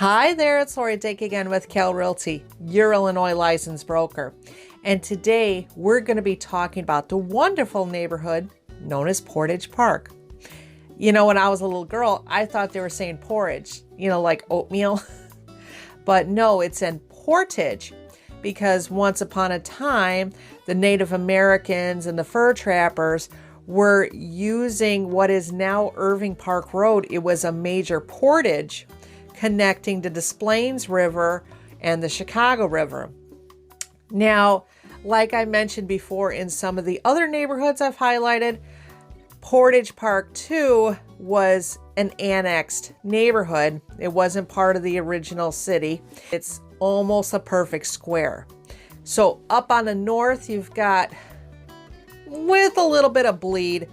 Hi there, it's LDake again with Kale Realty, your Illinois licensed broker. And today we're going to be talking about the wonderful neighborhood known as Portage Park. You know, when I was a little girl, I thought they were saying porridge, like oatmeal. But no, it's in Portage because once upon a time, the Native Americans and the fur trappers were using what is now Irving Park Road. It was a major portage connecting the Des Plaines River and the Chicago River. Now, like I mentioned before in some of the other neighborhoods I've highlighted, Portage Park 2 was an annexed neighborhood. It wasn't part of the original city. It's almost a perfect square. So up on the north, you've got, with a little bit of bleed,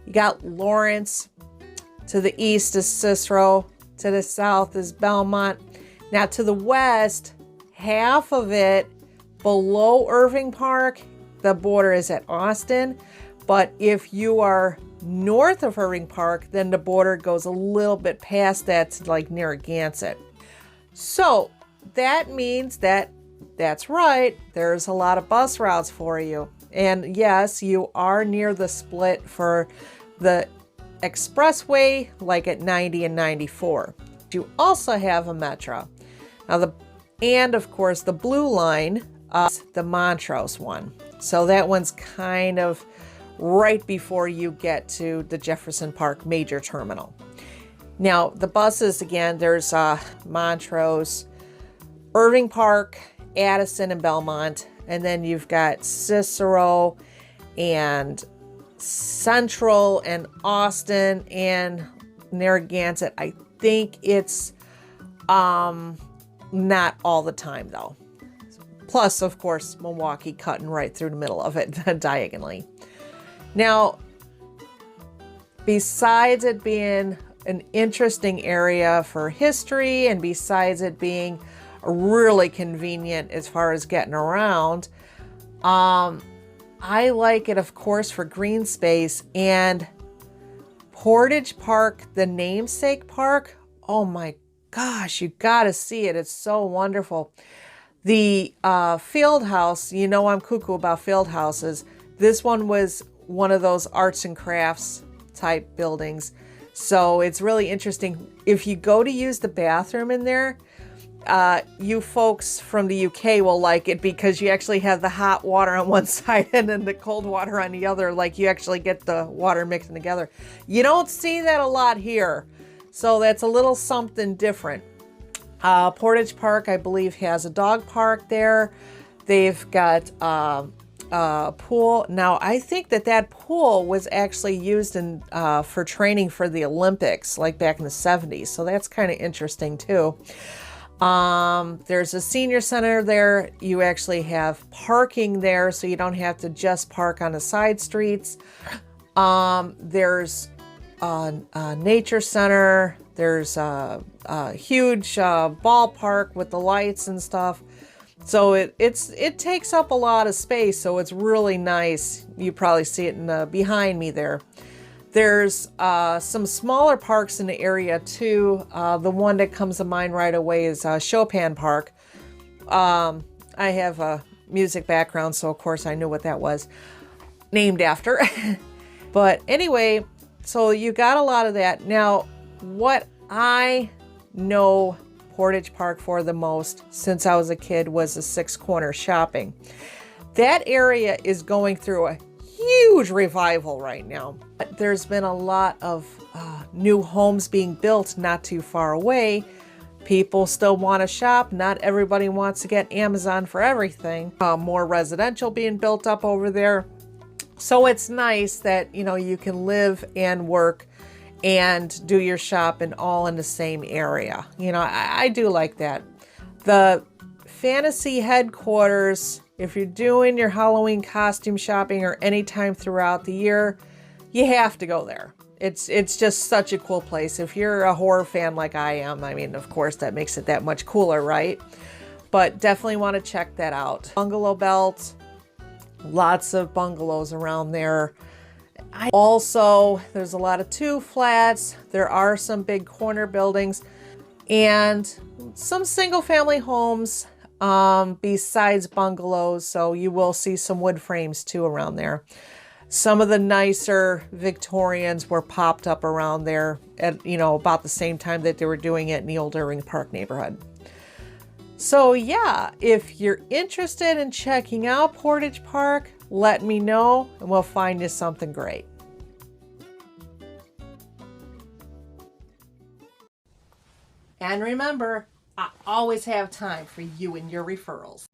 you got Lawrence. To the east is Cicero. To the south is Belmont. Now to the west, half of it below Irving Park, the border is at Austin. But if you are north of Irving Park, then the border goes a little bit past that to like Narragansett. So that means that's right, there's a lot of bus routes for you. And yes, you are near the split for the expressway, like at 90 and 94. You also have a metro. Now and of course the blue line, the Montrose one. So that one's kind of right before you get to the Jefferson Park major terminal. Now the buses, again, there's Montrose, Irving Park, Addison, and Belmont. And then you've got Cicero and Central and Austin and Narragansett. I think it's not all the time though. Plus, of course, Milwaukee cutting right through the middle of it diagonally. Now, besides it being an interesting area for history and besides it being really convenient as far as getting around, I like it, of course, for green space. And Portage Park, the namesake park, oh my gosh, you gotta see it. It's so wonderful. The field house, I'm cuckoo about field houses. This one was one of those arts and crafts type buildings. So it's really interesting. If you go to use the bathroom in there, you folks from the UK will like it because you actually have the hot water on one side and then the cold water on the other. Like you actually get the water mixing together. You don't see that a lot here. So that's a little something different. Portage Park, I believe, has a dog park there. They've got a pool. Now, I think that pool was actually used for training for the Olympics, like back in the 70s. So that's kind of interesting too. There's a senior center there. You actually have parking there, so you don't have to just park on the side streets. There's a nature center. There's a huge ballpark with the lights and stuff. So it takes up a lot of space, so it's really nice. You probably see it behind me there. There's some smaller parks in the area too. The one that comes to mind right away is Chopin Park. I have a music background, so of course I knew what that was named after. But anyway, so you got a lot of that. Now, what I know Portage Park for the most since I was a kid was the Six Corner shopping. That area is going through a huge revival right now. There's been a lot of new homes being built not too far away. People still want to shop. Not everybody wants to get Amazon for everything. More residential being built up over there. So it's nice that, you can live and work and do your shopping all in the same area. I do like that. The fantasy headquarters, if you're doing your Halloween costume shopping or any time throughout the year, you have to go there. It's just such a cool place. If you're a horror fan like I am, I mean, of course, that makes it that much cooler, right? But definitely want to check that out. Bungalow Belt, lots of bungalows around there. Also, there's a lot of two flats. There are some big corner buildings. and some single family homes besides bungalows. So you will see some wood frames too around there. Some of the nicer Victorians were popped up around there at, about the same time that they were doing it in the old Irving Park neighborhood. So yeah, if you're interested in checking out Portage Park, let me know and we'll find you something great. And remember, I always have time for you and your referrals.